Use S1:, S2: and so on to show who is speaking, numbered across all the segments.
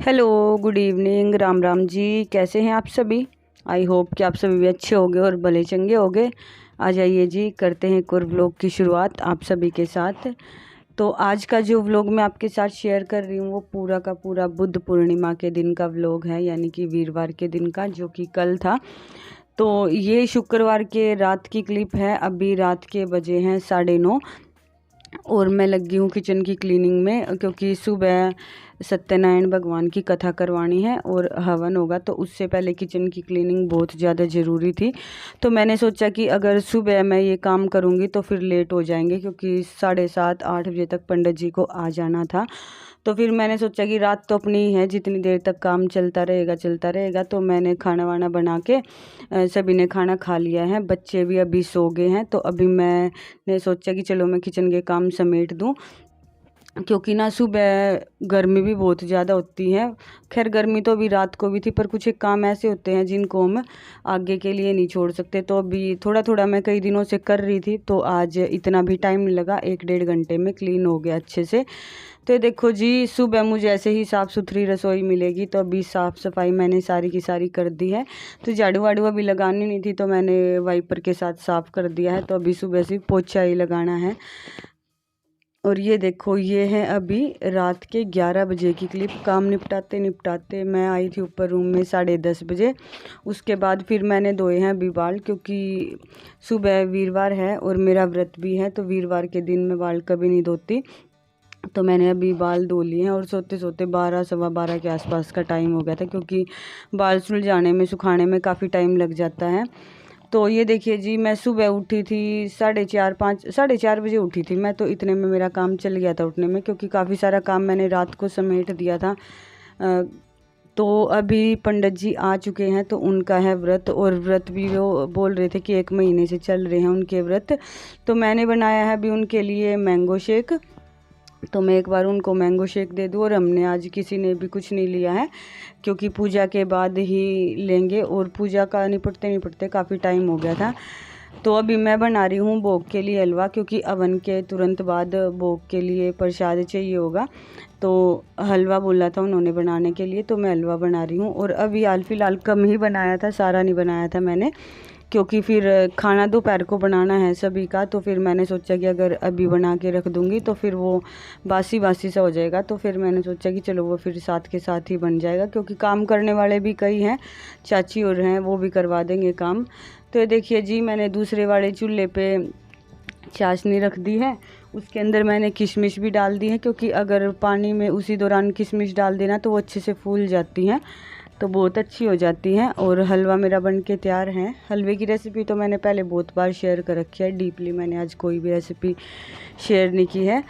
S1: Hello, good evening, Ram Ram ji. कैसे हैं आप सभी? आई होप कि आप सभी भी अच्छे होंगे और भले चंगे होंगे। आ जाइए जी, करते हैं एक और व्लॉग की शुरुआत आप सभी के साथ। तो आज का जो व्लॉग मैं आपके साथ शेयर कर रही हूँ वो पूरा का पूरा बुद्ध पूर्णिमा के दिन का व्लॉग है, यानी कि वीरवार के दिन का, जो कि कल था। तो ये शुक्रवार के रात की क्लिप है। अभी रात के बजे हैं 9:30 और मैं लगी हूँ किचन की क्लीनिंग में, क्योंकि सुबह सत्यनारायण भगवान की कथा करवानी है और हवन होगा, तो उससे पहले किचन की क्लीनिंग बहुत ज़्यादा ज़रूरी थी। तो मैंने सोचा कि अगर सुबह मैं ये काम करूँगी तो फिर लेट हो जाएंगे, क्योंकि 7:30-8 बजे तक पंडित जी को आ जाना था। तो फिर मैंने सोचा कि रात तो अपनी ही है, जितनी देर तक काम चलता रहेगा। तो मैंने खाना वाना बना के सभी ने खाना खा लिया है, बच्चे भी अभी सो गए हैं। तो अभी मैंने सोचा कि चलो मैं किचन के काम समेट दूं, क्योंकि ना सुबह गर्मी भी बहुत ज़्यादा होती है। खैर गर्मी तो अभी रात को भी थी, पर कुछ एक काम ऐसे होते हैं जिनको हम आगे के लिए नहीं छोड़ सकते। तो अभी थोड़ा थोड़ा मैं कई दिनों से कर रही थी, तो आज इतना भी टाइम नहीं लगा, 1-1.5 घंटे में क्लीन हो गया अच्छे से। तो देखो जी, सुबह मुझे ऐसे ही साफ़ सुथरी रसोई मिलेगी, तो अभी साफ़ सफाई मैंने सारी की सारी कर दी है। तो झाड़ू वाड़ू अभी लगानी नहीं थी, तो मैंने वाइपर के साथ साफ़ कर दिया है। तो अभी सुबह से पोछा ही लगाना है। और ये देखो, ये है अभी रात के 11 बजे की क्लिप। काम निपटाते निपटाते मैं आई थी ऊपर रूम में 10:30 बजे। उसके बाद फिर मैंने धोए हैं अभी बाल, क्योंकि सुबह वीरवार है और मेरा व्रत भी है, तो वीरवार के दिन मैं बाल कभी नहीं धोती। तो मैंने अभी बाल धो लिए हैं और सोते सोते 12-12:15 के आसपास का टाइम हो गया था, क्योंकि बाल सुलझाने में सुखाने में काफ़ी टाइम लग जाता है। तो ये देखिए जी, मैं सुबह उठी थी 4:30 बजे उठी थी मैं। तो इतने में मेरा काम चल गया था उठने में, क्योंकि काफ़ी सारा काम मैंने रात को समेट दिया था। तो अभी पंडित जी आ चुके हैं, तो उनका है व्रत, और व्रत भी वो बोल रहे थे कि 1 महीने से चल रहे हैं उनके व्रत। तो मैंने बनाया है अभी उनके लिए मैंगो शेक। तो मैं एक बार उनको मैंगो शेक दे दूँ। और हमने आज किसी ने भी कुछ नहीं लिया है, क्योंकि पूजा के बाद ही लेंगे, और पूजा का निपटते निपटते काफ़ी टाइम हो गया था। तो अभी मैं बना रही हूँ भोग के लिए हलवा, क्योंकि अवन के तुरंत बाद भोग के लिए प्रसाद चाहिए होगा। तो हलवा बोला था उन्होंने बनाने के लिए, तो मैं हलवा बना रही हूँ। और अभी हाल फिलहाल कम ही बनाया था, सारा नहीं बनाया था मैंने, क्योंकि फिर खाना दोपहर को बनाना है सभी का। तो फिर मैंने सोचा कि अगर अभी बना के रख दूँगी तो फिर वो बासी बासी सा हो जाएगा। तो फिर मैंने सोचा कि चलो वो फिर साथ के साथ ही बन जाएगा, क्योंकि काम करने वाले भी कई हैं, चाची और हैं, वो भी करवा देंगे काम। तो ये देखिए जी, मैंने दूसरे वाले चूल्हे पे चाशनी रख दी है। उसके अंदर मैंने किशमिश भी डाल दी है, क्योंकि अगर पानी में उसी दौरान किशमिश डाल देना तो वो अच्छे से फूल जाती हैं, तो बहुत अच्छी हो जाती हैं। और हलवा मेरा बन के तैयार है। हलवे की रेसिपी तो मैंने पहले बहुत बार शेयर कर रखी है, डीपली मैंने आज कोई भी रेसिपी शेयर नहीं की है।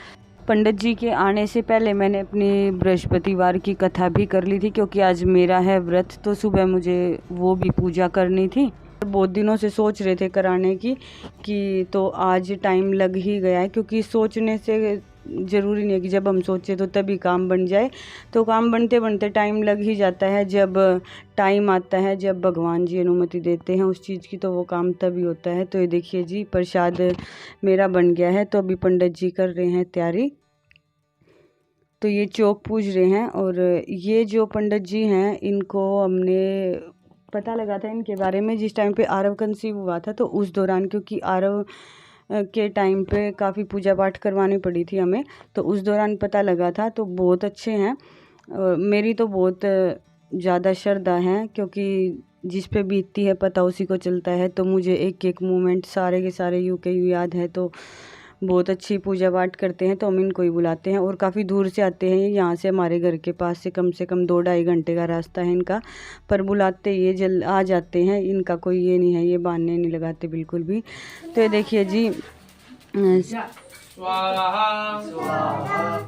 S1: पंडित जी के आने से पहले मैंने अपनी बृहस्पतिवार की कथा भी कर ली थी, क्योंकि आज मेरा है व्रत, तो सुबह मुझे वो भी पूजा करनी थी। बहुत दिनों से सोच रहे थे कराने की, कि तो आज टाइम लग ही गया है, क्योंकि सोचने से ज़रूरी नहीं है कि जब हम सोचें तो तभी काम बन जाए। तो काम बनते बनते टाइम लग ही जाता है। जब टाइम आता है, जब भगवान जी अनुमति देते हैं उस चीज़ की, तो वो काम तभी होता है। तो ये देखिए जी, प्रसाद मेरा बन गया है। तो अभी पंडित जी कर रहे हैं तैयारी। तो ये चौक पूज रहे हैं। और ये जो पंडित जी हैं, इनको हमने पता लगा था इनके बारे में जिस टाइम पे आरव कंसीव हुआ था, तो उस दौरान, क्योंकि आरव के टाइम पे काफ़ी पूजा पाठ करवानी पड़ी थी हमें, तो उस दौरान पता लगा था। तो बहुत अच्छे हैं। मेरी तो बहुत ज़्यादा श्रद्धा है, क्योंकि जिस पे बीतती है पता उसी को चलता है। तो मुझे एक एक मोमेंट सारे के सारे यूं के यूं याद है। तो बहुत अच्छी पूजा पाठ करते हैं, तो हम इनको ही बुलाते हैं। और काफ़ी दूर से आते हैं, यहाँ से हमारे घर के पास से कम 2-2.5 घंटे का रास्ता है इनका, पर बुलाते ये जल्द आ जाते हैं। इनका कोई ये नहीं है, ये बहाने नहीं लगाते बिल्कुल भी। तो ये देखिए जी, स्वाहा स्वाहा स्वाहा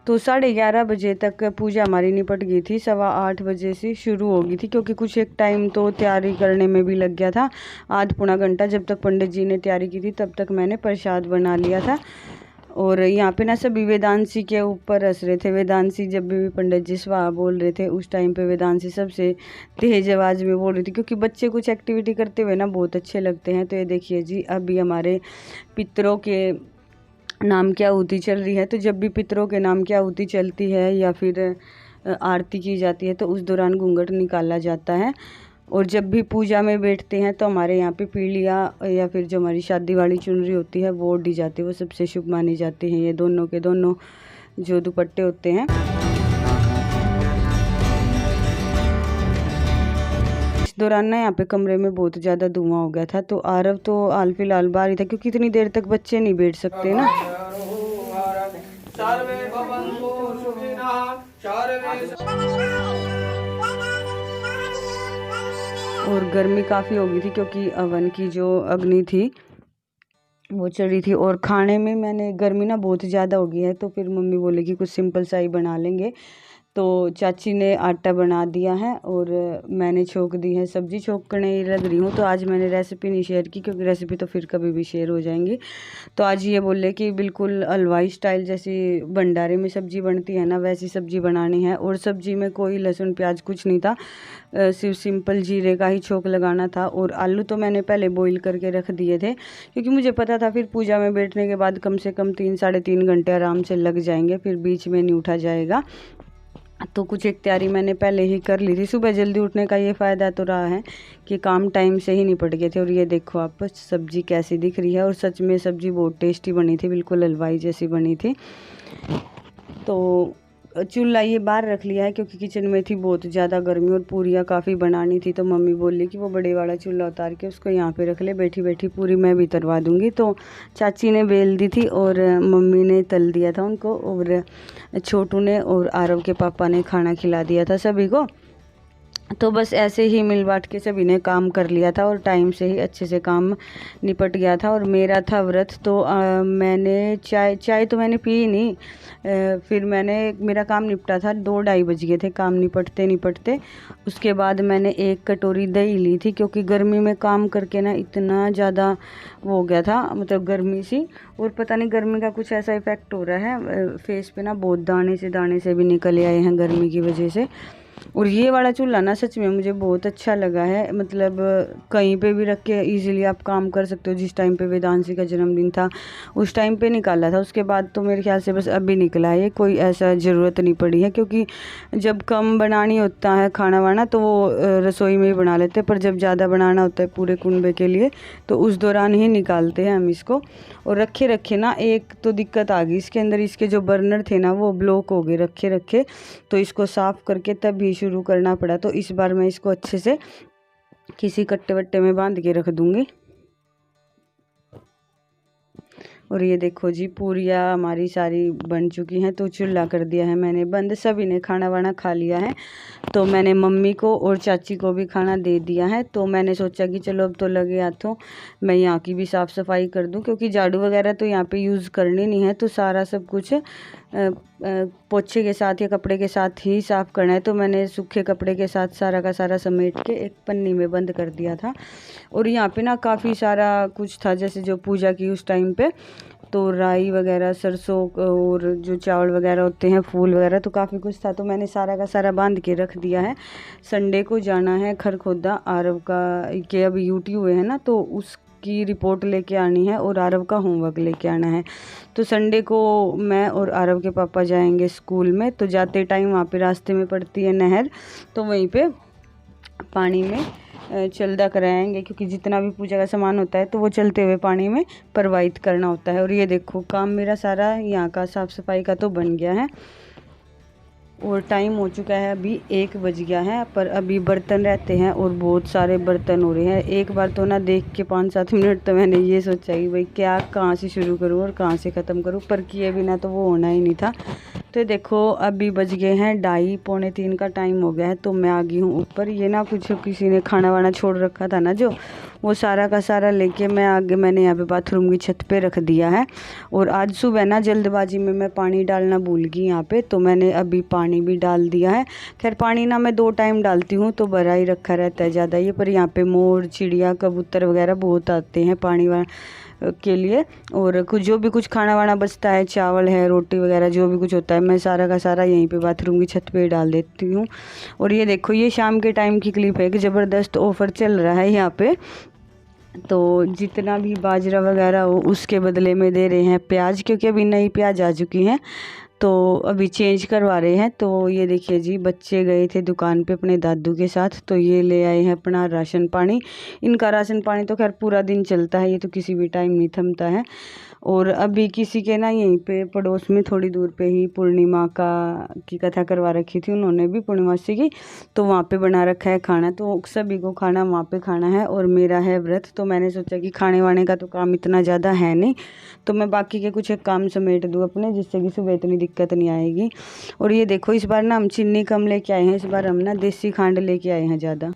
S1: तो 11:30 बजे तक पूजा हमारी निपट गई थी। 7:15 बजे से शुरू हो गई थी, क्योंकि कुछ एक टाइम तो तैयारी करने में भी लग गया था, आध पौना घंटा। जब तक पंडित जी ने तैयारी की थी तब तक मैंने प्रसाद बना लिया था। और यहाँ पे ना सभी वेदांशी के ऊपर हंस रहे थे। वेदांशी जब भी पंडित जी स्वाहा बोल रहे थे उस टाइम पे वेदांशी सबसे तेज आवाज़ में बोल रही थी, क्योंकि बच्चे कुछ एक्टिविटी करते हुए ना बहुत अच्छे लगते हैं। तो ये देखिए जी, अभी हमारे पितरों के नाम की आहुति चल रही है। तो जब भी पितरों के नाम की आहुति चलती है या फिर आरती की जाती है तो उस दौरान घूंघट निकाला जाता है। और जब भी पूजा में बैठते हैं तो हमारे यहाँ पे पीलिया या फिर जो हमारी शादी वाली चुनरी होती है वो ओढ़ी जाती है, वो सबसे शुभ मानी जाती है। ये दोनों के दोनों जो दुपट्टे होते हैं। इस दौरान ना यहाँ पे कमरे में बहुत ज़्यादा धुआं हो गया था। तो आरव तो हाल फिलहाल बाहर ही था, क्योंकि इतनी देर तक बच्चे नहीं बैठ सकते ना। और गर्मी काफ़ी हो गई थी, क्योंकि अवन की जो अग्नि थी वो चढ़ी थी। और खाने में मैंने गर्मी ना बहुत ज़्यादा हो गई है, तो फिर मम्मी बोले कि कुछ सिंपल सा ही बना लेंगे। तो चाची ने आटा बना दिया है और मैंने छोंक दी है सब्ज़ी। छोंकने लग रही हूँ। तो आज मैंने रेसिपी नहीं शेयर की, क्योंकि रेसिपी तो फिर कभी भी शेयर हो जाएंगी। तो आज ये बोले कि बिल्कुल हलवाई स्टाइल जैसी भंडारे में सब्ज़ी बनती है ना, वैसी सब्ज़ी बनानी है। और सब्ज़ी में कोई लहसुन प्याज कुछ नहीं था, सिर्फ सिंपल जीरे का ही छोंक लगाना था। और आलू तो मैंने पहले बॉईल करके रख दिए थे, क्योंकि मुझे पता था फिर पूजा में बैठने के बाद कम से कम 3-3.5 घंटे आराम से लग जाएंगे, फिर बीच में नहीं उठा जाएगा। तो कुछ एक तैयारी मैंने पहले ही कर ली थी। सुबह जल्दी उठने का ये फ़ायदा तो रहा है कि काम टाइम से ही निपट गए थे। और ये देखो आप सब्ज़ी कैसी दिख रही है, और सच में सब्ज़ी बहुत टेस्टी बनी थी, बिल्कुल हलवाई जैसी बनी थी। तो चूल्हा ये बाहर रख लिया है, क्योंकि किचन में थी बहुत ज़्यादा गर्मी और पूरियाँ काफ़ी बनानी थी। तो मम्मी बोली कि वो बड़े वाला चूल्हा उतार के उसको यहाँ पे रख ले, बैठी बैठी पूरी मैं भी तरवा दूँगी। तो चाची ने बेल दी थी और मम्मी ने तल दिया था उनको, और छोटू ने और आरव के पापा ने खाना खिला दिया था सभी को। तो बस ऐसे ही मिल बांट के सभी ने काम कर लिया था और टाइम से ही अच्छे से काम निपट गया था। और मेरा था व्रत, तो मैंने चाय तो मैंने पी ही नहीं। फिर मेरा काम निपटा था, 2-2:30 बज गए थे काम निपटते। उसके बाद मैंने 1 कटोरी दही ली थी, क्योंकि गर्मी में काम करके ना इतना ज़्यादा वो हो गया था, मतलब गर्मी सी। और पता नहीं गर्मी का कुछ ऐसा इफ़ेक्ट हो रहा है फेस पे ना, बहुत दाने से भी निकल आए हैं गर्मी की वजह से। और ये वाला चूल्हा ना सच में मुझे बहुत अच्छा लगा है, मतलब कहीं पे भी रख के इजीली आप काम कर सकते हो। जिस टाइम पे वेदांशी का जन्मदिन था उस टाइम पे निकाला था, उसके बाद तो मेरे ख्याल से बस अभी निकला है। ये कोई ऐसा ज़रूरत नहीं पड़ी है, क्योंकि जब कम बनानी होता है खाना वाना तो वो रसोई में ही बना लेते हैं, पर जब ज़्यादा बनाना होता है पूरे कुनबे के लिए तो उस दौरान ही निकालते हैं हम इसको। और रखे ना एक तो दिक्कत आ गई इसके अंदर, इसके जो बर्नर थे ना वो ब्लॉक हो गए रखे, तो इसको साफ़ करके तभी शुरू करना पड़ा। तो इस बार मैं इसको अच्छे से किसी कट्टे वट्टे में बांध के रख दूंगी। और ये देखो जी, पूरियाँ हमारी सारी बन चुकी हैं। तो चूल्हा कर दिया है मैंने बंद, सभी ने खाना वाना खा लिया है। तो मैंने मम्मी को और चाची को भी खाना दे दिया है। तो मैंने सोचा कि चलो अब तो लगे हाथों मैं यहाँ की भी साफ़ सफाई कर दूँ, क्योंकि झाड़ू वगैरह तो यहाँ पे यूज़ करनी नहीं है। तो सारा सब कुछ पोछे के साथ या कपड़े के साथ ही साफ़ करना है। तो मैंने सूखे कपड़े के साथ सारा का सारा समेट के एक पन्नी में बंद कर दिया था। और यहाँ पे ना काफ़ी सारा कुछ था, जैसे जो पूजा की उस टाइम पे, तो राई वगैरह, सरसों और जो चावल वगैरह होते हैं, फूल वगैरह, तो काफ़ी कुछ था। तो मैंने सारा का सारा बांध के रख दिया है। संडे को जाना है खरखोदा आरव का, के अभी यूटी हुए हैं ना, तो उसकी रिपोर्ट लेके आनी है और आरव का होमवर्क लेके आना है। तो संडे को मैं और आरव के पापा जाएंगे स्कूल में। तो जाते टाइम वहाँ पे रास्ते में पड़ती है नहर, तो वहीं पे पानी में चलदा कराएंगे, क्योंकि जितना भी पूजा का सामान होता है तो वो चलते हुए पानी में प्रवाहित करना होता है। और ये देखो काम मेरा सारा यहाँ का साफ़ सफाई का तो बन गया है। और टाइम हो चुका है, अभी 1 बज गया है, पर अभी बर्तन रहते हैं और बहुत सारे बर्तन हो रहे हैं। एक बार तो ना देख के 5-7 मिनट तो मैंने ये सोचा कि भाई क्या कहाँ से शुरू करूँ और कहाँ से ख़त्म करूँ, पर किए बिना तो वो होना ही नहीं था। तो देखो अभी बज गए हैं 2:30, 2:45 का टाइम हो गया है। तो मैं आ गई हूँ ऊपर। ये ना कुछ किसी ने खाना वाना छोड़ रखा था ना, जो वो सारा का सारा लेके मैं आगे, मैंने यहाँ पे बाथरूम की छत पे रख दिया है। और आज सुबह ना जल्दबाजी में मैं पानी डालना भूल गई यहाँ पे, तो मैंने अभी पानी भी डाल दिया है। खैर पानी ना मैं 2 टाइम डालती हूँ, तो भरा ही रखा रहता है ज़्यादा ये, पर यहाँ पे मोर, चिड़िया, कबूतर वगैरह बहुत आते हैं पानी के लिए। और कुछ जो भी कुछ खाना वाना बचता है, चावल है, रोटी वगैरह जो भी कुछ होता है, मैं सारा का सारा यहीं पे बाथरूम की छत पे डाल देती हूँ। और ये देखो, ये शाम के टाइम की क्लिप है कि ज़बरदस्त ऑफ़र चल रहा है यहाँ पे। तो जितना भी बाजरा वगैरह हो उसके बदले में दे रहे हैं प्याज, क्योंकि अभी नई प्याज आ चुकी हैं तो अभी चेंज करवा रहे हैं। तो ये देखिए जी, बच्चे गए थे दुकान पे अपने दादू के साथ, तो ये ले आए हैं अपना राशन पानी। इनका राशन पानी तो खैर पूरा दिन चलता है, ये तो किसी भी टाइम नहीं थमता है। और अभी किसी के ना यहीं पे पड़ोस में थोड़ी दूर पे ही पूर्णिमा की कथा करवा रखी थी उन्होंने भी, पूर्णिमासी की, तो वहाँ पे बना रखा है खाना। तो सभी को खाना वहाँ पे खाना है और मेरा है व्रत, तो मैंने सोचा कि खाने वाने का तो काम इतना ज़्यादा है नहीं, तो मैं बाकी के कुछ एक काम समेट दूँ अपने, जिससे कि सुबह इतनी दिक्कत नहीं आएगी। और ये देखो, इस बार ना हम चीनी कम लेके आए हैं, इस बार हम ना देसी खांड लेके आए हैं ज़्यादा।